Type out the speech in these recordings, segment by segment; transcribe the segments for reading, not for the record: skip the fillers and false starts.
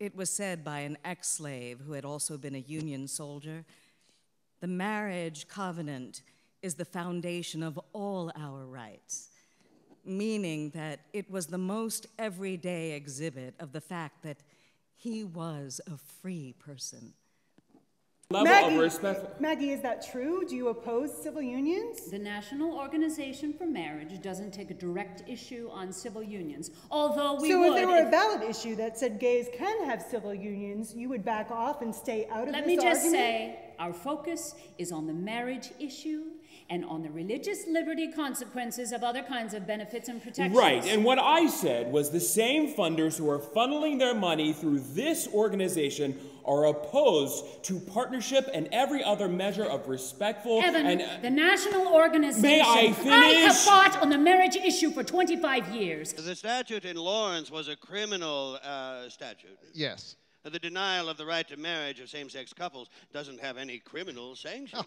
It was said by an ex-slave who had also been a Union soldier, "The marriage covenant is the foundation of all our rights," meaning that it was the most everyday exhibit of the fact that he was a free person. Maggie, is that true? Do you oppose civil unions? The National Organization for Marriage doesn't take a direct issue on civil unions, although we would. So if there were a ballot issue that said gays can have civil unions, you would back off and stay out of this argument? Let me just say, our focus is on the marriage issue and on the religious liberty consequences of other kinds of benefits and protections. Right, and what I said was the same funders who are funneling their money through this organization are opposed to partnership and every other measure of respectful Evan, the national organization. May I finish? I have fought on the marriage issue for 25 years. The statute in Lawrence was a criminal statute. Yes. The denial of the right to marriage of same-sex couples doesn't have any criminal sanction. Oh,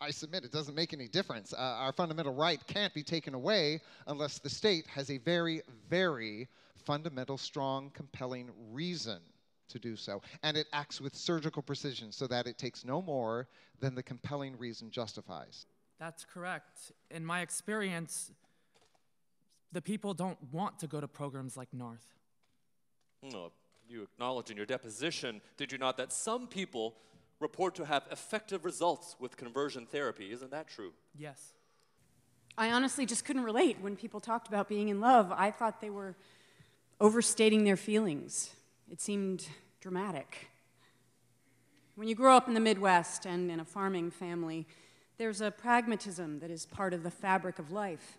I submit it doesn't make any difference. Our fundamental right can't be taken away unless the state has a very, very fundamental, strong, compelling reason to do so. And it acts with surgical precision so that it takes no more than the compelling reason justifies. That's correct. In my experience, the people don't want to go to programs like North. No, you acknowledged in your deposition, did you not, that some people report to have effective results with conversion therapy. Isn't that true? Yes. I honestly just couldn't relate when people talked about being in love. I thought they were overstating their feelings. It seemed dramatic. When you grow up in the Midwest and in a farming family, there's a pragmatism that is part of the fabric of life.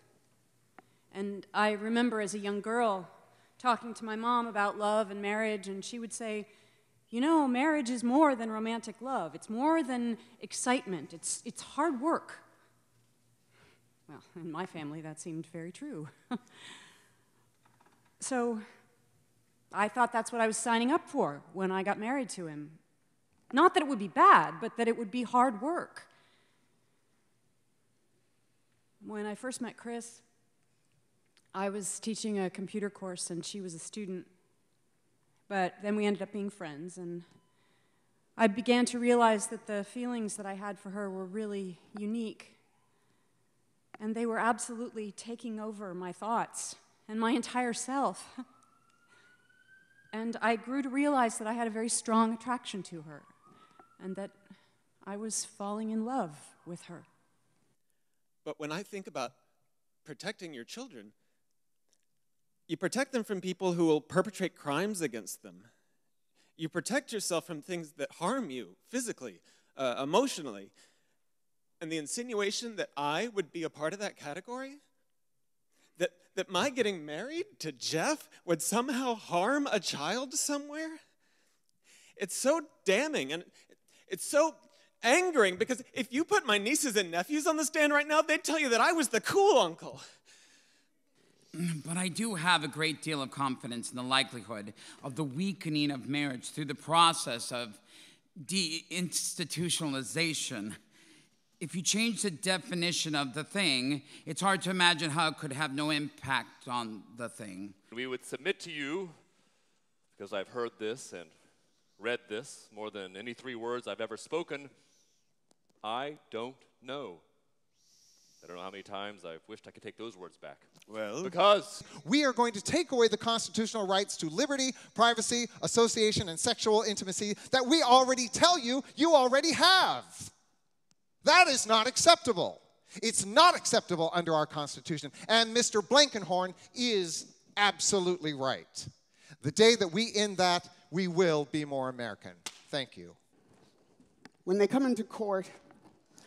And I remember as a young girl talking to my mom about love and marriage, and she would say, "You know, marriage is more than romantic love. It's more than excitement. It's hard work." Well, in my family, that seemed very true. So I thought that's what I was signing up for when I got married to him. Not that it would be bad, but that it would be hard work. When I first met Chris, I was teaching a computer course and she was a student. But then we ended up being friends, and I began to realize that the feelings that I had for her were really unique. And they were absolutely taking over my thoughts and my entire self. And I grew to realize that I had a very strong attraction to her, and that I was falling in love with her. But when I think about protecting your children, you protect them from people who will perpetrate crimes against them. You protect yourself from things that harm you physically, emotionally. And the insinuation that I would be a part of that category, that my getting married to Jeff would somehow harm a child somewhere, it's so damning and it's so angering, because if you put my nieces and nephews on the stand right now, they'd tell you that I was the cool uncle. But I do have a great deal of confidence in the likelihood of the weakening of marriage through the process of deinstitutionalization. If you change the definition of the thing, it's hard to imagine how it could have no impact on the thing. We would submit to you, because I've heard this and read this more than any 3 words I've ever spoken, I don't know. I don't know how many times I've wished I could take those words back. Well, because we are going to take away the constitutional rights to liberty, privacy, association, and sexual intimacy that we already tell you you already have. That is not acceptable. It's not acceptable under our Constitution. And Mr. Blankenhorn is absolutely right. The day that we end that, we will be more American. Thank you. When they come into court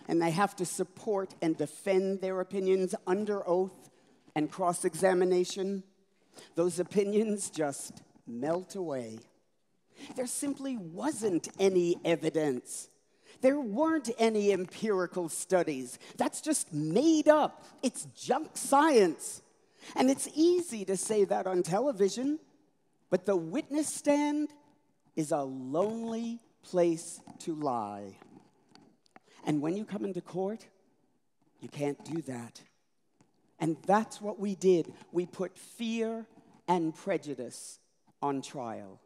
and they have to support and defend their opinions under oath and cross-examination, those opinions just melt away. There simply wasn't any evidence. There weren't any empirical studies. That's just made up. It's junk science. And it's easy to say that on television, but the witness stand is a lonely place to lie. And when you come into court, you can't do that. And that's what we did. We put fear and prejudice on trial.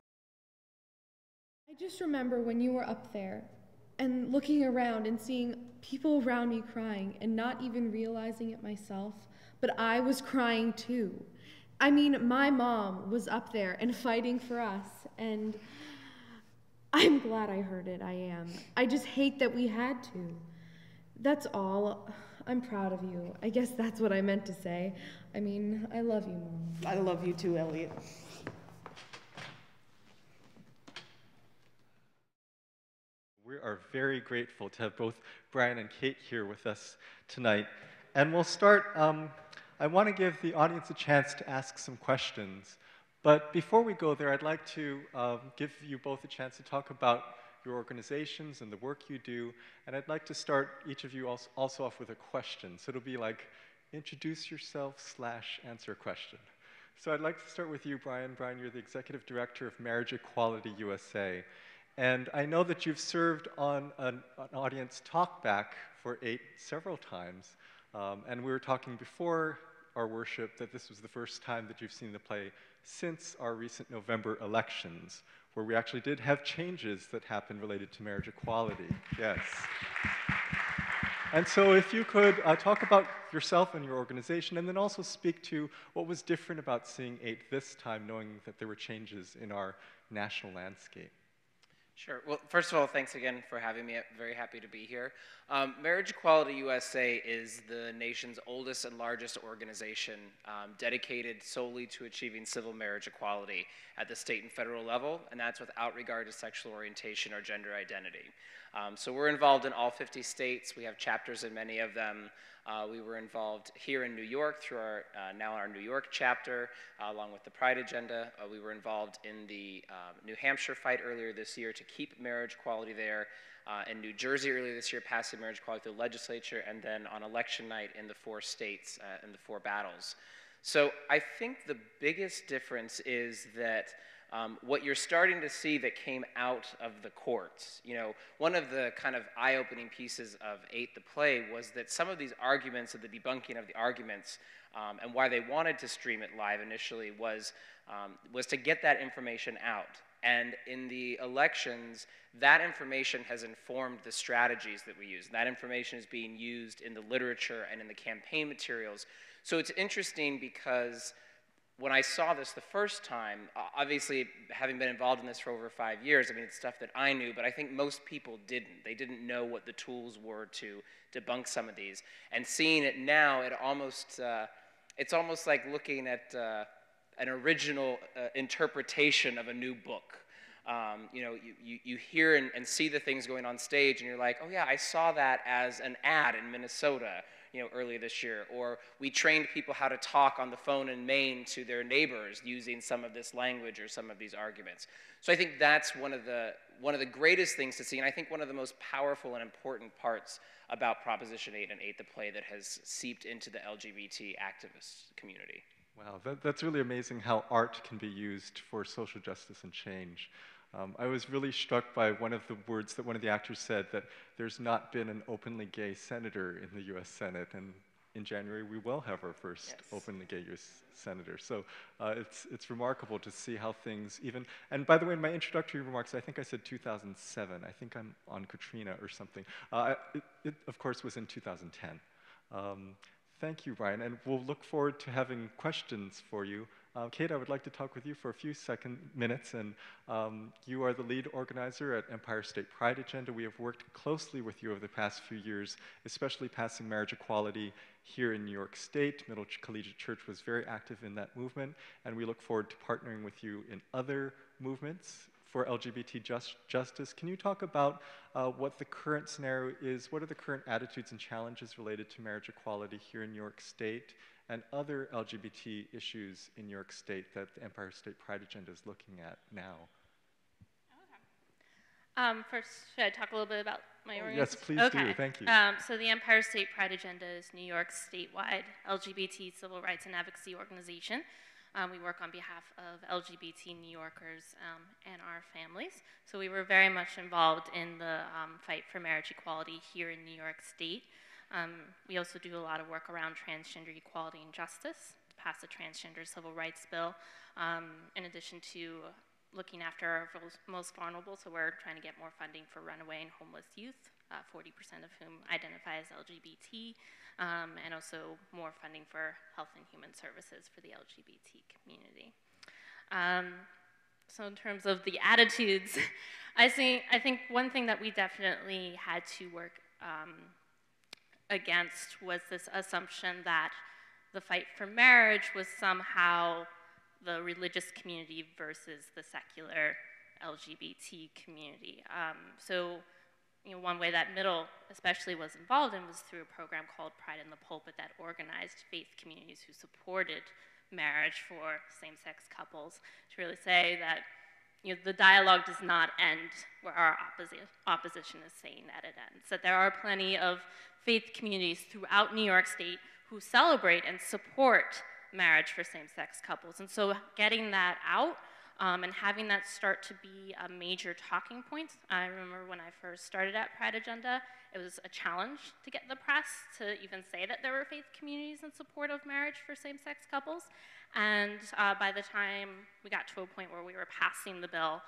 I just remember when you were up there and looking around and seeing people around me crying and not even realizing it myself, but I was crying too. I mean, my mom was up there and fighting for us, and I'm glad I heard it, I am. I just hate that we had to. That's all. I'm proud of you. I guess that's what I meant to say. I mean, I love you, Mom. I love you too, Elliot. We are very grateful to have both Brian and Kate here with us tonight. And we'll start, I want to give the audience a chance to ask some questions. But before we go there, I'd like to give you both a chance to talk about your organizations and the work you do. And I'd like to start each of you also off with a question. So it'll be like, introduce yourself / answer a question. So I'd like to start with you, Brian. Brian, you're the Executive Director of Marriage Equality USA. And I know that you've served on an audience talkback for 8 several times. And we were talking before our worship that this was the first time that you've seen the play since our recent November elections, where we actually did have changes that happened related to marriage equality. Yes. And so if you could talk about yourself and your organization, and then also speak to what was different about seeing 8 this time, knowing that there were changes in our national landscape. Sure. Well, first of all, thanks again for having me. I'm very happy to be here. Marriage Equality USA is the nation's oldest and largest organization dedicated solely to achieving civil marriage equality at the state and federal level, and that's without regard to sexual orientation or gender identity. So we're involved in all 50 states. We have chapters in many of them. We were involved here in New York through our now our New York chapter, along with the Pride Agenda. We were involved in the New Hampshire fight earlier this year to keep marriage equality there. In New Jersey earlier this year, passing marriage equality through the legislature, and then on election night in the 4 states in the 4 battles. So I think the biggest difference is that what you're starting to see that came out of the courts, you know, one of the kind of eye-opening pieces of 8 the play was that some of these arguments, of the debunking of the arguments, and why they wanted to stream it live initially was to get that information out. And in the elections, that information has informed the strategies that we use. And that information is being used in the literature and in the campaign materials. So it's interesting because when I saw this the first time, obviously having been involved in this for over 5 years, I mean, it's stuff that I knew, but I think most people didn't. They didn't know what the tools were to debunk some of these. And seeing it now, it's almost like looking at an original interpretation of a new book. You know, you hear and see the things going on stage, and you're like, oh yeah, I saw that as an ad in Minnesota, you know, earlier this year. Or we trained people how to talk on the phone in Maine to their neighbors using some of this language or some of these arguments. So I think that's one of the greatest things to see, and I think one of the most powerful and important parts about Proposition 8 and 8 the play that has seeped into the LGBT activist community. Wow, that's really amazing how art can be used for social justice and change. I was really struck by one of the words that one of the actors said, that there's not been an openly gay senator in the US Senate, and in January we will have our first openly gay US senator. So it's remarkable to see how things even, and by the way, in my introductory remarks, I think I said 2007. I think I'm on Katrina or something. It of course was in 2010. Thank you, Brian, and we'll look forward to having questions for you. Kate, I would like to talk with you for a few minutes, and you are the lead organizer at Empire State Pride Agenda. We have worked closely with you over the past few years, especially passing marriage equality here in New York State. Middle Collegiate Church was very active in that movement, and we look forward to partnering with you in other movements for LGBT justice. Can you talk about what the current scenario is? What are the current attitudes and challenges related to marriage equality here in New York State and other LGBT issues in New York State that the Empire State Pride Agenda is looking at now? First, should I talk a little bit about my organization? Yes, please do. Thank you. So the Empire State Pride Agenda is New York's statewide LGBT civil rights and advocacy organization. We work on behalf of LGBT New Yorkers and our families. So we were very much involved in the fight for marriage equality here in New York State. We also do a lot of work around transgender equality and justice to pass the Transgender Civil Rights Bill, in addition to looking after our most vulnerable, so we're trying to get more funding for runaway and homeless youth, 40% of whom identify as LGBT, and also more funding for health and human services for the LGBT community. So in terms of the attitudes, I think one thing that we definitely had to work against was this assumption that the fight for marriage was somehow the religious community versus the secular LGBT community. So, you know, one way that Middle especially was involved in was through a program called Pride in the Pulpit that organized faith communities who supported marriage for same-sex couples, to really say that, you know, the dialogue does not end where our opposition is saying that it ends. That there are plenty of faith communities throughout New York State who celebrate and support marriage for same-sex couples. And so getting that out and having that start to be a major talking point. I remember when I first started at Pride Agenda, it was a challenge to get the press to even say that there were faith communities in support of marriage for same-sex couples. And by the time we got to a point where we were passing the bill,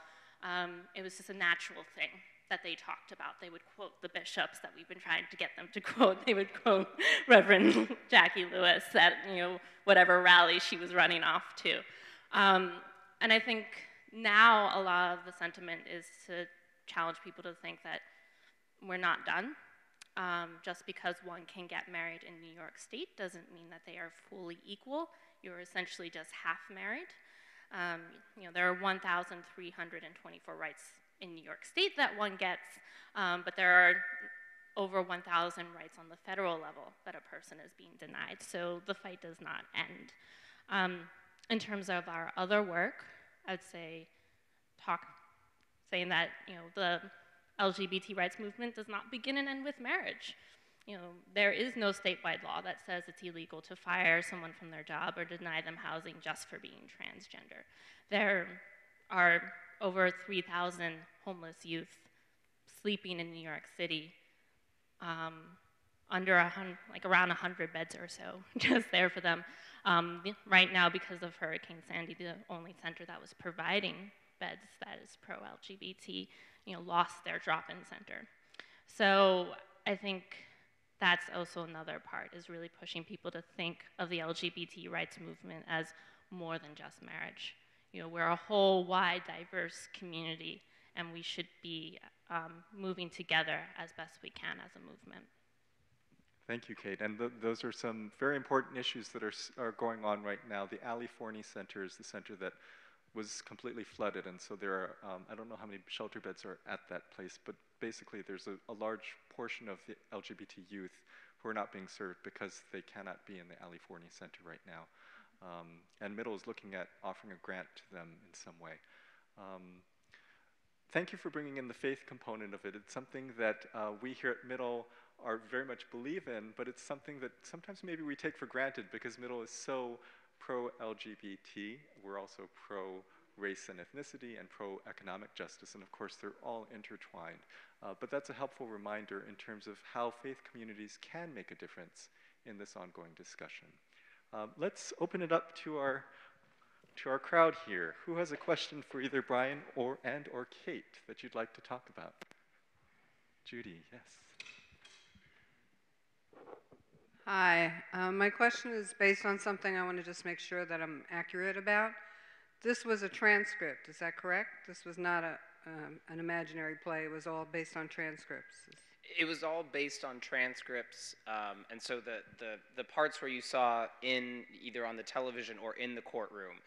it was just a natural thing that they talked about. They would quote the bishops that we've been trying to get them to quote. They would quote Reverend Jackie Lewis at, you know, whatever rally she was running off to. And I think now a lot of the sentiment is to challenge people to think that we're not done. Just because one can get married in New York State doesn't mean that they are fully equal. You're essentially just half married. You know, there are 1,324 rights in New York State that one gets, but there are over 1,000 rights on the federal level that a person is being denied. So the fight does not end. In terms of our other work, I would say saying that, you know, the LGBT rights movement does not begin and end with marriage. You know, there is no statewide law that says it's illegal to fire someone from their job or deny them housing just for being transgender. There are over 3,000 homeless youth sleeping in New York City, like around 100 beds or so, just there for them. Right now, because of Hurricane Sandy, the only center that was providing beds that is pro-LGBT, you know, lost their drop-in center. So I think that's also another part, is really pushing people to think of the LGBT rights movement as more than just marriage. You know, we're a whole wide, diverse community, and we should be moving together as best we can as a movement. Thank you, Kate. And those are some very important issues that are going on right now. The Ali Forney Center is the center that was completely flooded, and so there are, I don't know how many shelter beds are at that place, but basically there's a large portion of the LGBT youth who are not being served because they cannot be in the Ali Forney Center right now. And Middle is looking at offering a grant to them in some way. Thank you for bringing in the faith component of it. It's something that we here at Middle are very much believe in, but it's something that sometimes maybe we take for granted because Middle is so pro-LGBT. We're also pro-race and ethnicity and pro-economic justice, and of course they're all intertwined. But that's a helpful reminder in terms of how faith communities can make a difference in this ongoing discussion. Let's open it up to our crowd here. Who has a question for either Brian or Kate that you'd like to talk about? Judy, yes. Hi, my question is based on something I want to just make sure that I'm accurate about. This was a transcript, is that correct? This was not an imaginary play, it was all based on transcripts. It was all based on transcripts, and so the parts where you saw either on the television or in the courtroom,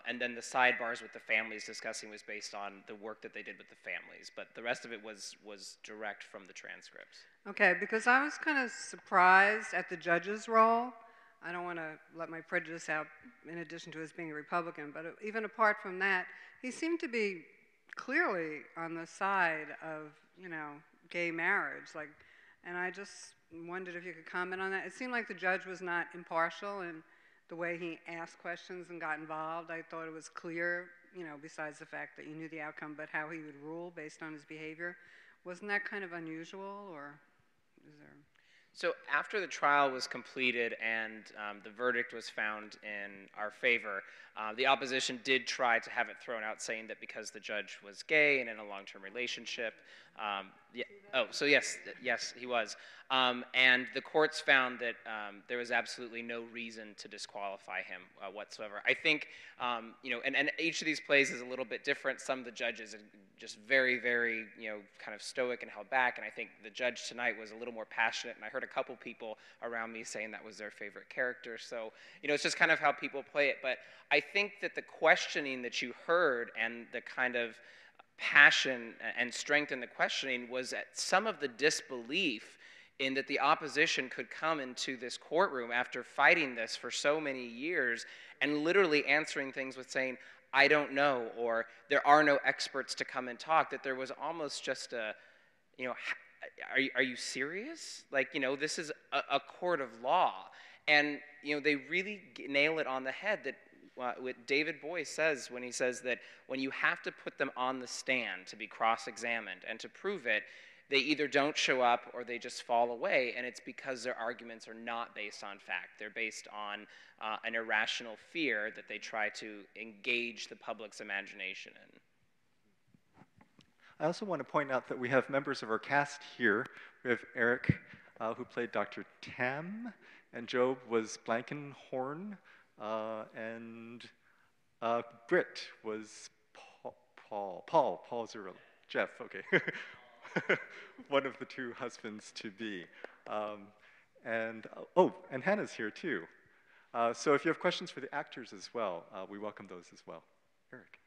and then the sidebars with the families discussing was based on the work that they did with the families, but the rest of it was direct from the transcripts. Okay, because I was kind of surprised at the judge's role. I don't want to let my prejudice out in addition to his being a Republican, but even apart from that, he seemed to be clearly on the side of, you know, gay marriage, and I just wondered if you could comment on that. It seemed like the judge was not impartial in the way he asked questions and got involved. I thought it was clear, you know, besides the fact that you knew the outcome, but how he would rule based on his behavior. Wasn't that kind of unusual, or is there? So after the trial was completed and the verdict was found in our favor, the opposition did try to have it thrown out, saying that because the judge was gay and in a long-term relationship, so yes, he was. And the courts found that there was absolutely no reason to disqualify him whatsoever. I think, and each of these plays is a little bit different. Some of the judges are just very, very, kind of stoic and held back. And I think the judge tonight was a little more passionate. And I heard a couple people around me saying that was their favorite character. So, it's just kind of how people play it. But I think that the questioning that you heard and the kind of passion and strength in the questioning was at some of the disbelief in that the opposition could come into this courtroom after fighting this for so many years and literally answering things with saying, I don't know, or there are no experts to come and talk, that there was almost just a, are you serious? Like, this is a court of law. And, they really nail it on the head that what David Boies says when he says that when you have to put them on the stand to be cross-examined and to prove it, they either don't show up or they just fall away, and it's because their arguments are not based on fact. They're based on an irrational fear that they try to engage the public's imagination in. I also want to point out that we have members of our cast here. We have Eric, who played Dr. Tam, and Job was Blankenhorn, and Britt was Paul Zerl. Jeff, okay. One of the two husbands to be. And Hannah's here too. So if you have questions for the actors as well, we welcome those as well. Eric.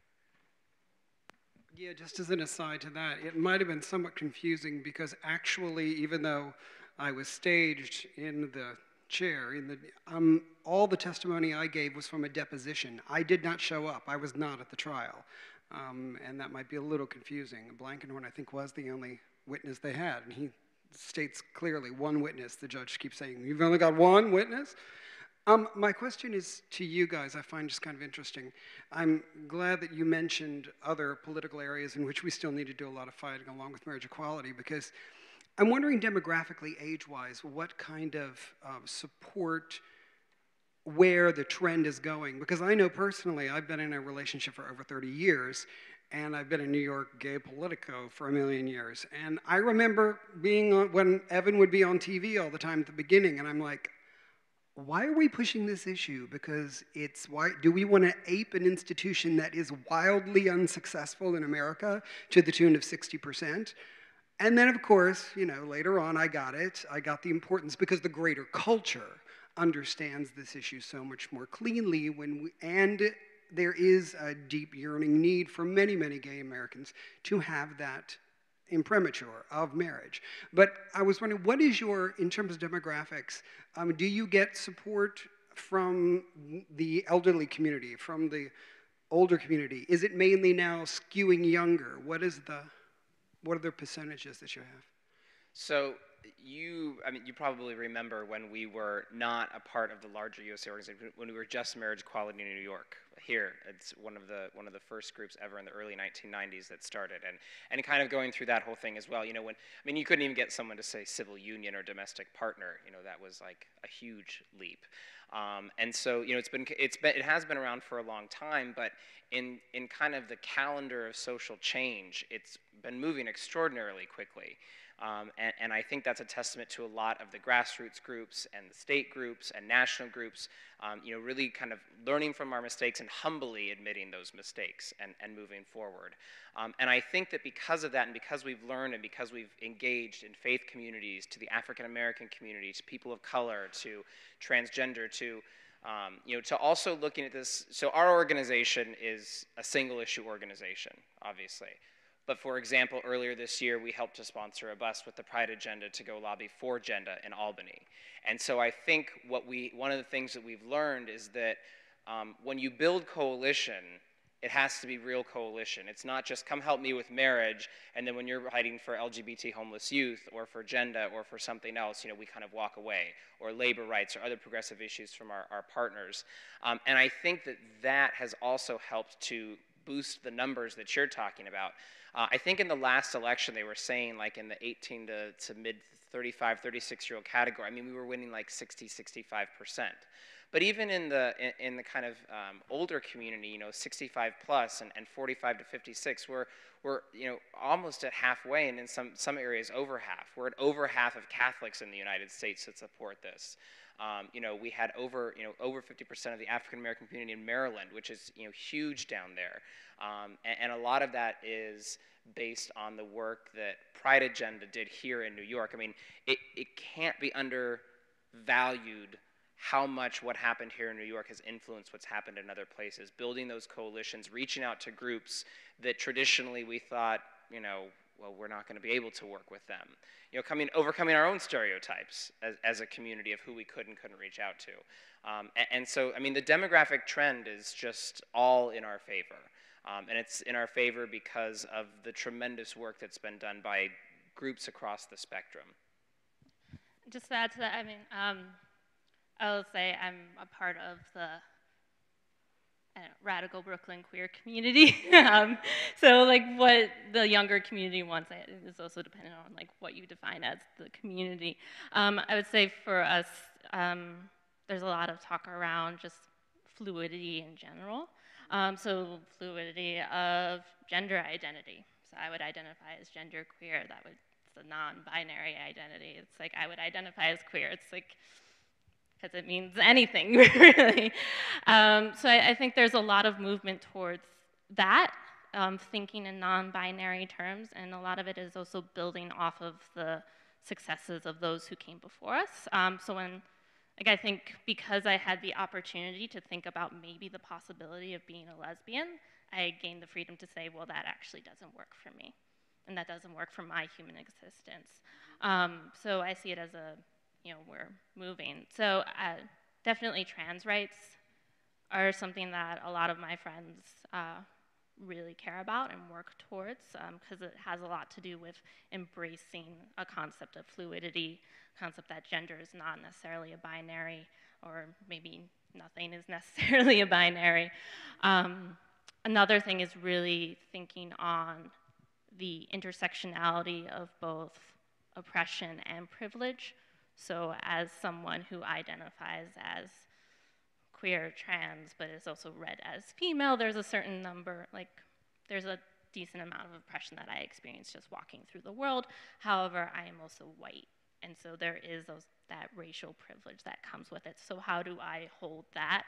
Yeah, just as an aside to that, it might have been somewhat confusing because actually, even though I was staged in the chair, all the testimony I gave was from a deposition. I did not show up. I was not at the trial. And that might be a little confusing. Blankenhorn, I think, was the only witness they had. And he states clearly, one witness. The judge keeps saying, you've only got one witness? My question is to you guys, I find just kind of interesting. I'm glad that you mentioned other political areas in which we still need to do a lot of fighting along with marriage equality, because I'm wondering demographically, age-wise, what kind of support, where the trend is going. Because I know personally, I've been in a relationship for over 30 years, and I've been in New York gay politico for a million years. And I remember being on, when Evan would be on TV all the time at the beginning, and I'm like, why are we pushing this issue? Because do we want to ape an institution that is wildly unsuccessful in America to the tune of 60%? And then, of course, later on I got it. I got the importance because the greater culture understands this issue so much more cleanly and there is a deep yearning need for many, many gay Americans to have that imprimatur of marriage. But I was wondering, what is in terms of demographics, do you get support from the elderly community, from the older community? Is it mainly now skewing younger? What are the percentages that you have? So you probably remember when we were not a part of the larger USA organization, when we were just Marriage Equality in New York. Here, it's one of the first groups ever in the early 1990s that started, and kind of going through that whole thing as well. You couldn't even get someone to say civil union or domestic partner. That was like a huge leap. And so it has been around for a long time, but in kind of the calendar of social change, it's been moving extraordinarily quickly. And I think that's a testament to a lot of the grassroots groups and the state groups and national groups, really kind of learning from our mistakes and humbly admitting those mistakes and moving forward. And I think that because of that and because we've learned and because we've engaged in faith communities, to the African American community, to people of color, to transgender, to also looking at this. So our organization is a single issue organization, obviously. But for example, earlier this year, we helped to sponsor a bus with the Pride agenda to go lobby for gender in Albany. And so I think one of the things that we've learned is that when you build coalition, it has to be real coalition. It's not just come help me with marriage, and then when you're fighting for LGBT homeless youth or for gender or for something else, we kind of walk away, or labor rights or other progressive issues from our partners. And I think that has also helped to boost the numbers that you're talking about. I think in the last election, they were saying like in the 18 to mid 35, 36-year-old category. I mean, we were winning like 60, 65%. But even in the kind of older community, you know, 65 plus and 45 to 56, we're you know, almost at halfway, and in some areas over half. We're at over half of Catholics in the United States that support this. You know, we had over 50% of the African American community in Maryland, which is, you know, huge down there, and a lot of that is based on the work that Pride Agenda did here in New York. I mean, it can't be undervalued how much what happened here in New York has influenced what's happened in other places. Building those coalitions, reaching out to groups that traditionally we thought, you know, well, we're not going to be able to work with them. You know, overcoming our own stereotypes as a community of who we could and couldn't reach out to. And so, I mean, the demographic trend is just all in our favor. And it's in our favor because of the tremendous work that's been done by groups across the spectrum. Just to add to that, I mean, I will say I'm a part of the radical Brooklyn queer community. So like what the younger community wants is also dependent on like what you define as the community. I would say for us, there's a lot of talk around just fluidity in general. So fluidity of gender identity. So I would identify as genderqueer. It's a non-binary identity. It's like I would identify as queer. It's like, because it means anything, really. So I think there's a lot of movement towards that, thinking in non-binary terms, and a lot of it is also building off of the successes of those who came before us. So when, like, I think because I had the opportunity to think about maybe the possibility of being a lesbian, I gained the freedom to say, well, that actually doesn't work for me, and that doesn't work for my human existence. So I see it as a, you know, we're moving. So definitely trans rights are something that a lot of my friends really care about and work towards, because it has a lot to do with embracing a concept of fluidity, concept that gender is not necessarily a binary, or maybe nothing is necessarily a binary. Another thing is really thinking on the intersectionality of both oppression and privilege. So as someone who identifies as queer, trans, but is also read as female, there's a certain number, like there's a decent amount of oppression that I experience just walking through the world. However, I am also white, and so there is that racial privilege that comes with it. So how do I hold that,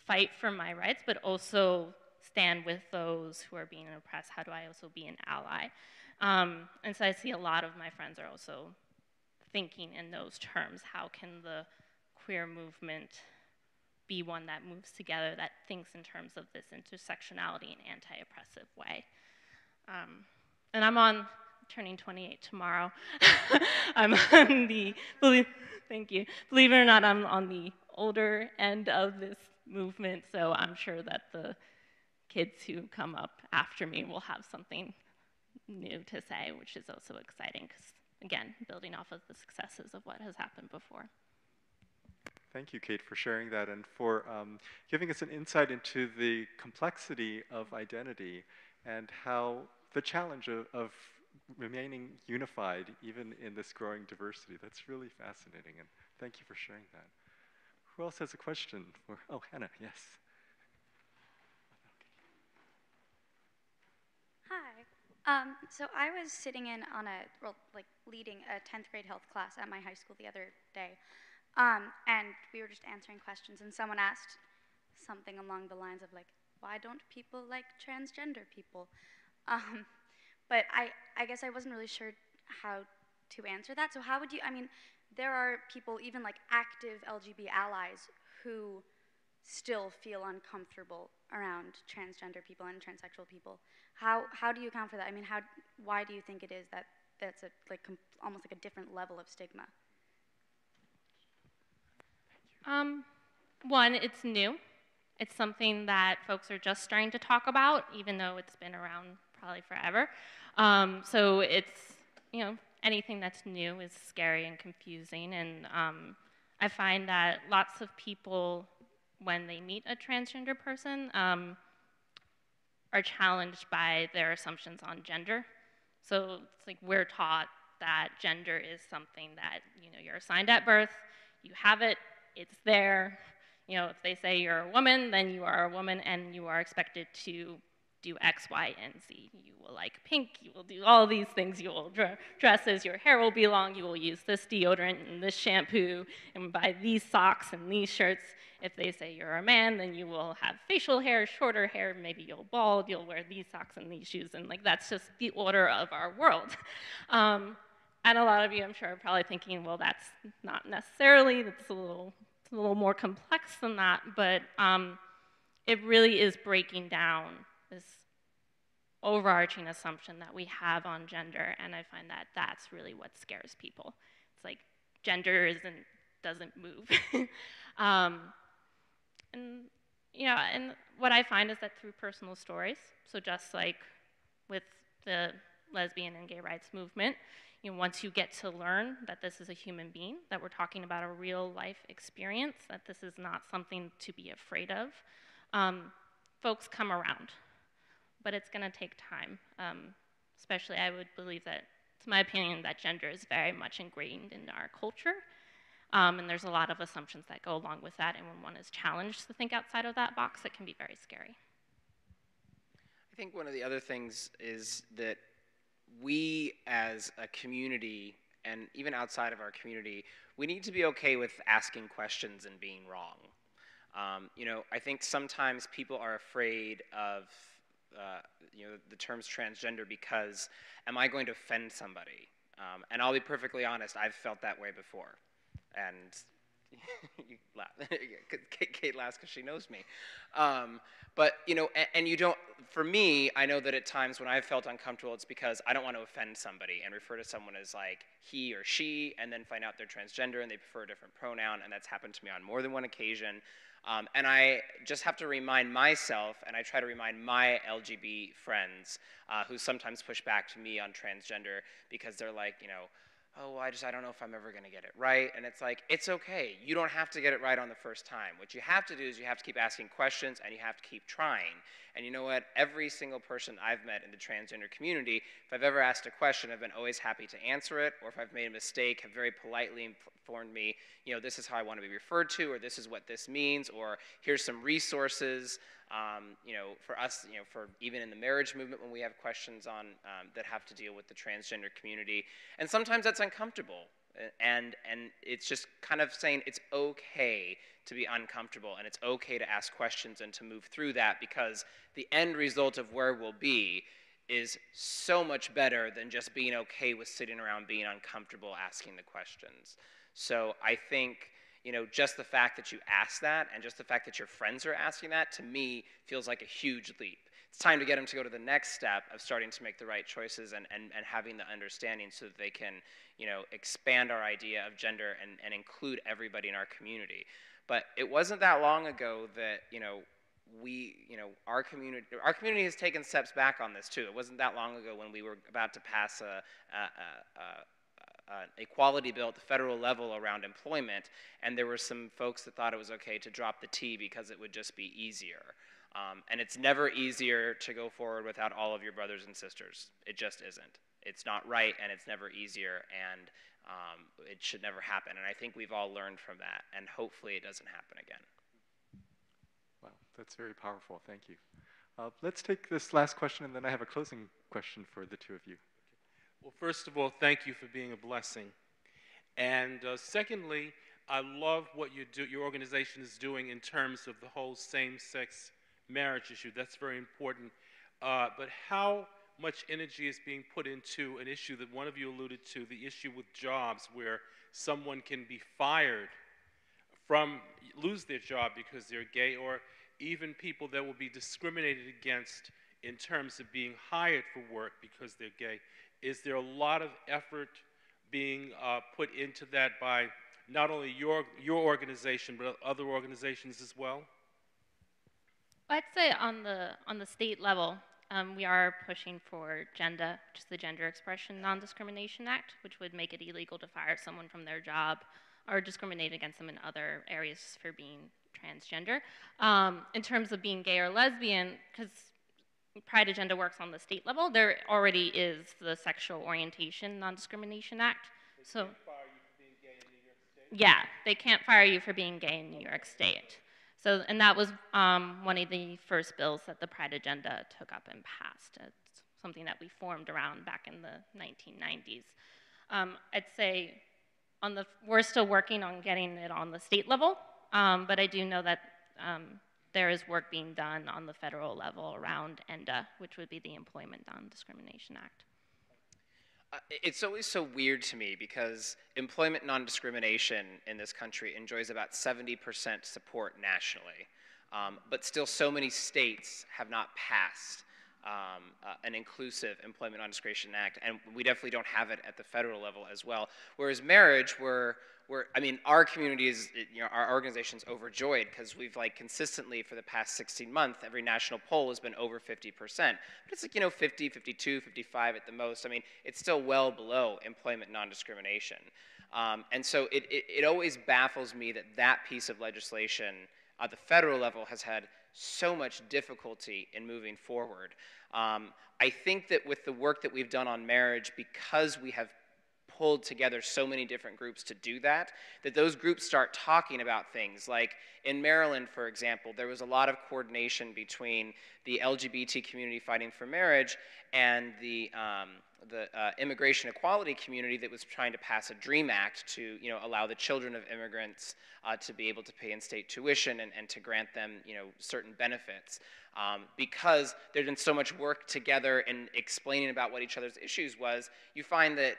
fight for my rights, but also stand with those who are being oppressed? How do I also be an ally? And so I see a lot of my friends are also thinking in those terms. How can the queer movement be one that moves together, that thinks in terms of this intersectionality in an anti-oppressive way? And I'm turning 28 tomorrow. I'm on the, thank you. Believe it or not, I'm on the older end of this movement, so I'm sure that the kids who come up after me will have something new to say, which is also exciting, because again, building off of the successes of what has happened before. Thank you, Kate, for sharing that and for giving us an insight into the complexity of identity and how the challenge of remaining unified even in this growing diversity. That's really fascinating, and thank you for sharing that. Who else has a question? Oh, Hannah, yes. Hi. So I was sitting in on leading a 10th grade health class at my high school the other day, and we were just answering questions, and someone asked something along the lines of like, why don't people like transgender people? But I guess I wasn't really sure how to answer that. So how would you, I mean, there are people, even like active LGBT allies, who still feel uncomfortable around transgender people and transsexual people. How do you account for that? I mean, why do you think it is that that's almost like a different level of stigma? One, it's new. It's something that folks are just starting to talk about, even though it's been around probably forever. So it's, you know, anything that's new is scary and confusing, and I find that lots of people, when they meet a transgender person, are challenged by their assumptions on gender. So it's like we're taught that gender is something that, you know, you're assigned at birth, you have it, it's there. You know, if they say you're a woman, then you are a woman and you are expected to do X, Y, and Z. You will like pink, you will do all these things, you will dress as your hair will be long, you will use this deodorant and this shampoo and buy these socks and these shirts. If they say you're a man, then you will have facial hair, shorter hair, maybe you'll bald, you'll wear these socks and these shoes, and like that's just the order of our world. And a lot of you, I'm sure, are probably thinking, well, that's not necessarily, it's a little more complex than that, but it really is breaking down this overarching assumption that we have on gender, and I find that that's really what scares people. It's like gender doesn't move. And you know, and what I find is that through personal stories, so just like with the lesbian and gay rights movement, you know, once you get to learn that this is a human being, that we're talking about a real life experience, that this is not something to be afraid of, folks come around. But it's going to take time. Especially, I would believe that, it's my opinion, that gender is very much ingrained in our culture. And there's a lot of assumptions that go along with that. And when one is challenged to think outside of that box, it can be very scary. I think one of the other things is that we as a community, and even outside of our community, we need to be okay with asking questions and being wrong. You know, I think sometimes people are afraid of you know, the terms transgender because, am I going to offend somebody? And I'll be perfectly honest, I've felt that way before. And you laugh. Kate laughs because she knows me. But, you know, and you don't, for me, I know that at times when I've felt uncomfortable, it's because I don't want to offend somebody and refer to someone as like he or she, and then find out they're transgender and they prefer a different pronoun, and that's happened to me on more than one occasion. And I just have to remind myself, and I try to remind my LGBT friends who sometimes push back to me on transgender because they're like, you know, oh, I don't know if I'm ever going to get it right. And it's like, it's okay. You don't have to get it right on the first time. What you have to do is you have to keep asking questions and you have to keep trying. And you know what? Every single person I've met in the transgender community, if I've ever asked a question, I've been always happy to answer it, or if I've made a mistake, have very politely informed me, you know, this is how I want to be referred to, or this is what this means, or here's some resources. You know, for us, you know, for even in the marriage movement when we have questions on that have to deal with the transgender community, and sometimes that's uncomfortable, and it's just kind of saying it's okay to be uncomfortable, and it's okay to ask questions and to move through that, because the end result of where we'll be is so much better than just being okay with sitting around being uncomfortable asking the questions. So I think, you know, just the fact that you ask that and just the fact that your friends are asking that, to me, feels like a huge leap. It's time to get them to go to the next step of starting to make the right choices and having the understanding so that they can, you know, expand our idea of gender and include everybody in our community. But it wasn't that long ago that, you know, our community has taken steps back on this too. It wasn't that long ago when we were about to pass an equality bill at the federal level around employment, and there were some folks that thought it was okay to drop the T because it would just be easier. And it's never easier to go forward without all of your brothers and sisters. It just isn't. It's not right, and it's never easier, and it should never happen. And I think we've all learned from that, and hopefully it doesn't happen again. Wow, that's very powerful. Thank you. Let's take this last question, and then I have a closing question for the two of you. Well, first of all, thank you for being a blessing. And secondly, I love what your organization is doing in terms of the whole same-sex marriage issue. That's very important. But how much energy is being put into an issue that one of you alluded to, the issue with jobs, where someone can be fired lose their job because they're gay, or even people that will be discriminated against in terms of being hired for work because they're gay. Is there a lot of effort being put into that by not only your organization, but other organizations as well? I'd say on the state level, we are pushing for GENDA, which is the Gender Expression Non-Discrimination Act, which would make it illegal to fire someone from their job or discriminate against them in other areas for being transgender. In terms of being gay or lesbian, because Pride Agenda works on the state level. There already is the Sexual Orientation Non-Discrimination Act. So, yeah, they can't fire you for being gay in New York State. So, and that was one of the first bills that the Pride Agenda took up and passed. It's something that we formed around back in the 1990s. I'd say we're still working on getting it on the state level, but I do know that there is work being done on the federal level around ENDA, which would be the Employment Non-Discrimination Act. It's always so weird to me because employment non-discrimination in this country enjoys about 70% support nationally, but still so many states have not passed an inclusive Employment Non-Discrimination Act, and we definitely don't have it at the federal level as well. Whereas marriage, I mean, our community is, our organization's overjoyed because we've consistently for the past 16 months, every national poll has been over 50%. But it's 50, 52, 55 at the most. I mean, it's still well below employment non-discrimination. And so it always baffles me that that piece of legislation at the federal level has had so much difficulty in moving forward. I think that with the work that we've done on marriage, because we have pulled together so many different groups to do that, that those groups start talking about things. Like in Maryland, for example, there was a lot of coordination between the LGBT community fighting for marriage and the immigration equality community that was trying to pass a DREAM Act to allow the children of immigrants to be able to pay in-state tuition and to grant them certain benefits. Because there's been so much work together in explaining about what each other's issues was, you find that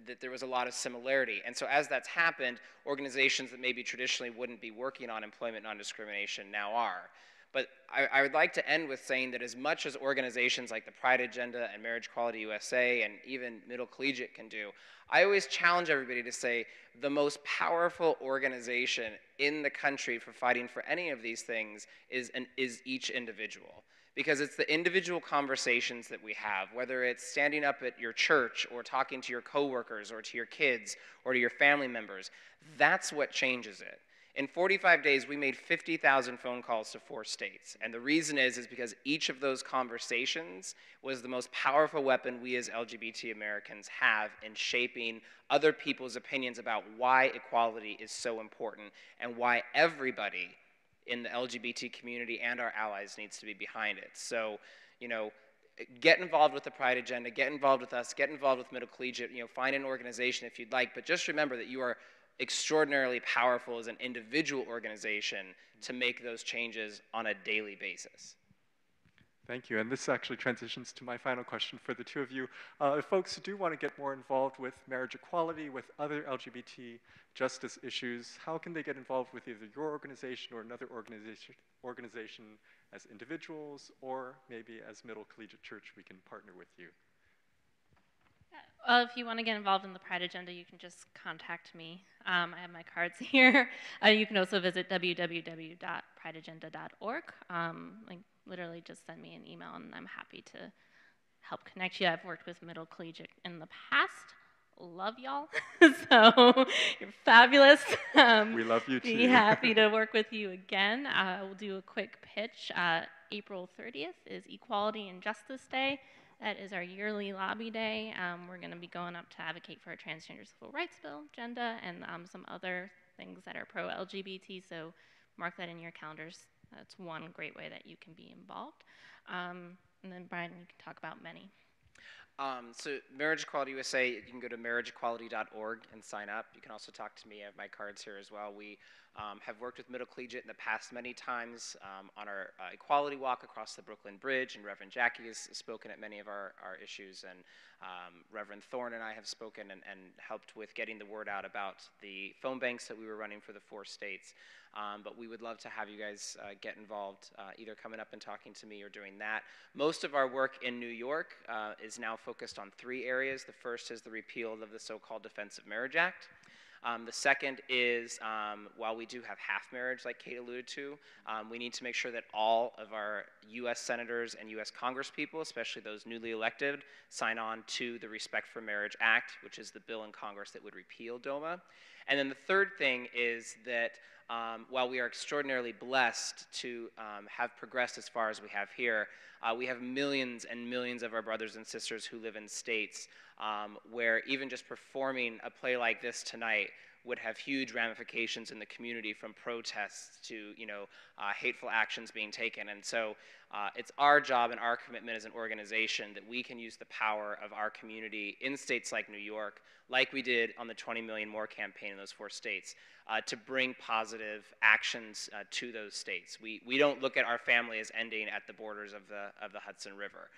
that there was a lot of similarity. And so as that's happened, organizations that maybe traditionally wouldn't be working on employment non-discrimination now are. But I would like to end with saying that as much as organizations like the Pride Agenda and Marriage Equality USA and even Middle Collegiate can do, I always challenge everybody to say the most powerful organization in the country for fighting for any of these things is each individual. Because it's the individual conversations that we have, whether it's standing up at your church or talking to your coworkers or to your kids or to your family members, that's what changes it. In 45 days, we made 50,000 phone calls to 4 states. And the reason is because each of those conversations was the most powerful weapon we as LGBT Americans have in shaping other people's opinions about why equality is so important and why everybody in the LGBT community and our allies needs to be behind it. So, get involved with the Pride Agenda, get involved with us, get involved with Middle Collegiate, find an organization if you'd like, but just remember that you are extraordinarily powerful as an individual organization to make those changes on a daily basis. Thank you, and this actually transitions to my final question for the two of you. If folks do want to get more involved with marriage equality, with other LGBT justice issues, how can they get involved with either your organization or another organization as individuals, or maybe as Middle Collegiate Church, we can partner with you? Well, if you want to get involved in the Pride Agenda, you can just contact me. I have my cards here. You can also visit www.prideagenda.org. Literally just send me an email and I'm happy to help connect you. I've worked with Middle Collegiate in the past. Love y'all. So you're fabulous. We love you too. Be happy to work with you again. We'll do a quick pitch. April 30th is Equality and Justice Day. That is our yearly lobby day. We're going to be going up to advocate for a transgender civil rights bill agenda and some other things that are pro-LGBT, so mark that in your calendars. That's one great way that you can be involved. And then Brian, you can talk about many. So Marriage Equality USA, you can go to marriageequality.org and sign up. You can also talk to me. I have my cards here as well. We have worked with Middle Collegiate in the past many times on our equality walk across the Brooklyn Bridge, and Reverend Jackie has spoken at many of our issues, and Reverend Thorne and I have spoken and helped with getting the word out about the phone banks that we were running for the 4 states. But we would love to have you guys get involved, either coming up and talking to me or doing that. Most of our work in New York is now focused on 3 areas. The first is the repeal of the so-called Defense of Marriage Act. The second is, while we do have half marriage, like Kate alluded to, we need to make sure that all of our U.S. senators and U.S. congresspeople, especially those newly elected, sign on to the Respect for Marriage Act, which is the bill in Congress that would repeal DOMA. And then the third thing is that while we are extraordinarily blessed to have progressed as far as we have here, we have millions and millions of our brothers and sisters who live in states where even just performing a play like this tonight would have huge ramifications in the community, from protests to hateful actions being taken. And so it's our job and our commitment as an organization that we can use the power of our community in states like New York, like we did on the 20 Million More campaign in those 4 states, to bring positive actions to those states. We don't look at our family as ending at the borders of the Hudson River.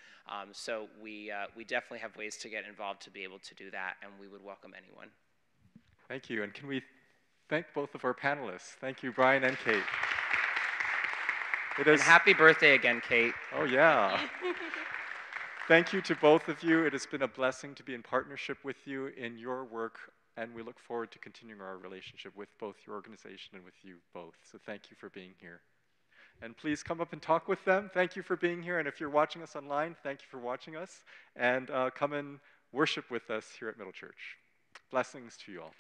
So we definitely have ways to get involved to be able to do that, and we would welcome anyone. Thank you, and can we thank both of our panelists? Thank you, Brian and Kate. And happy birthday again, Kate. Oh, yeah. Thank you to both of you. It has been a blessing to be in partnership with you in your work, and we look forward to continuing our relationship with both your organization and with you both. So thank you for being here. And please come up and talk with them. Thank you for being here, and if you're watching us online, thank you for watching us, and come and worship with us here at Middle Church. Blessings to you all.